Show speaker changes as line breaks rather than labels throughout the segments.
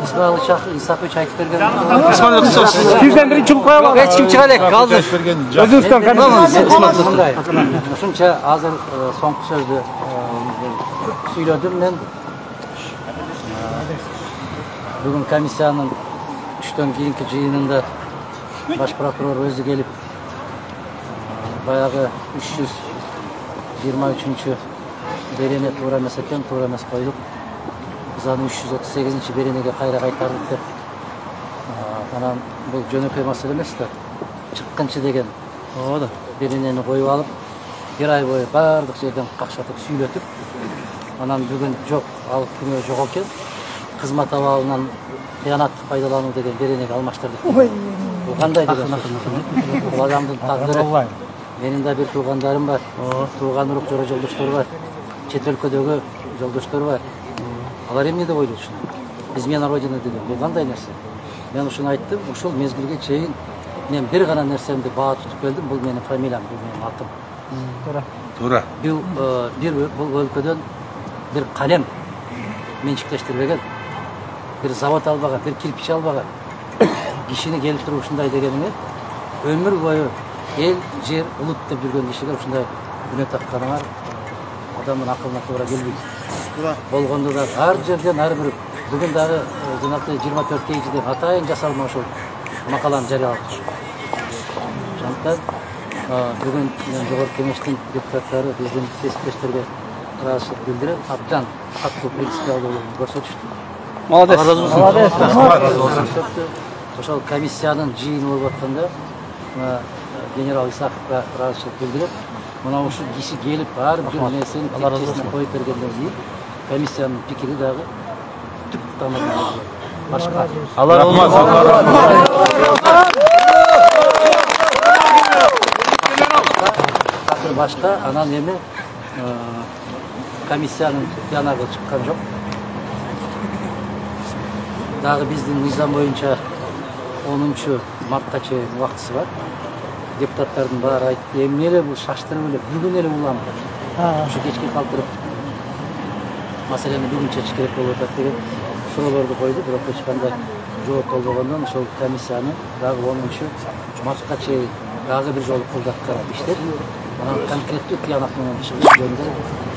İsmail İsafovich айтып берген.
İsmail
Sizden birinci çıkıp koyalım.
Hiç kim çıkar ek kaldı.
Özbekistan
Ушунча азыр соңку сөздү сүйлөдүм мен. Бүгүн комиссиянын 3төн кийинки жыйынында баш прокурор өзү келип баягы 323 берене туура эмес экен, туура эмес коюп, биз аны 338 беренеге кайра кайтардык деп. Анан бул жөнөкөй маселе эмес да. Чыккынчы деген беренени коюп алып, bir ай бою баардык жерден какшатып сүйлөтүп, анан бүгүн жок, ал күнөө жок экен, кызмат абалынан кыянаттык пайдалануу деген беренеге алмаштырдык. Бул кандай деген? Бул адамдын тагдыры. Менин да бир туугандарым бар, тууган урук жора жолдоштор бар, чет өлкөдөгү жолдоштор бар. Алар эмне деп ойлойт ушуну? Измена Родина деген бул кандай нерсе? Мен ушуну айттым, ушул мезгилге чейин мен бир гана нерсемди баа тутуп келдим, бул менин фамилиям, бул менин атым.
Туура.
Бул өлкөдөн бир калем менчиктештирбеген, бир завод албаган, бир кирпич албаган кишини келип туруп ушундай дегениме өмүр бою эл, жер, улут деп жүргөн кишиге ушундай күнөө такканыңар адамдын акылына туура келбейт. Болгондо да ар жерден ар бир бүгүн дагы жанагы 24-кийден атайын жасалма ошол макаланы жарыяладык. Ошондуктан бүгүн мен жогорку кеңештин депутаттары биздин кесиптештерге ыраазычылык билдирип, абдан катуу принципиалдуу көрсөтүштү.
Молодец.
Ошол комиссиянын жыйыны болуп атканда генерал Исаковго ыраазычылык билдирип, мына ушул киши келип ар бир нерсени текчесине коюп бергенден кийин комиссиянын пикири дагы түп тамырын башка.
Allah rahmat.
Башка анан эми комиссиянын тыянагы чыккан жок. Дагы биздин мыйзам боюнча 10 мартка чейин убактысы бар. Депутаттардын баары айтты, эмне эле бул шаштырып эле бүгүн эле улам. Ушу кечке калтырып маселени бүгүн чечиш керек болуп атат деген суроолорду койду, бирок эч кандай жооп болбогондон ошол комиссияны дагы 10 мартка чейин дагы бир жолу колдоп карап иштеп, анан конкреттүү тыянак менен чыгыш жөнүндө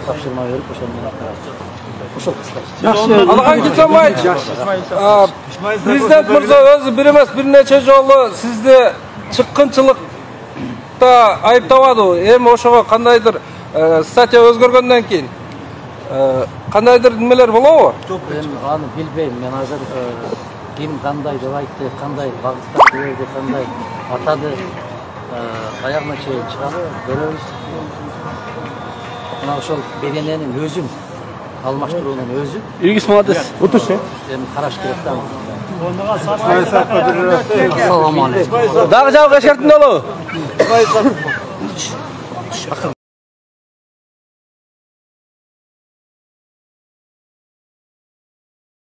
тапшырма берип ошону менен атат. Ошол кыскача.
Алган Исмаилович, президент мырза өзү бир эмес бир нече жолу сизди чыккынчылыкта айыптабады. Эми ошого кандайдыр статья өзгөргөндөн кийин кандайдыр немелер болобу?
Жок, эми аны билбейм. Мен азыр ким кандай деп айтты, кандай багытта берди, кандай атады, аягына чейин чыгабы көрөбүз. Мына ошол берененин өзүн алмаштыруунун өзү.
Иргиз молодец. Утуш.
Эми караш керек да.
Assalomu alaykum. Дагы жабык эшертин болобу?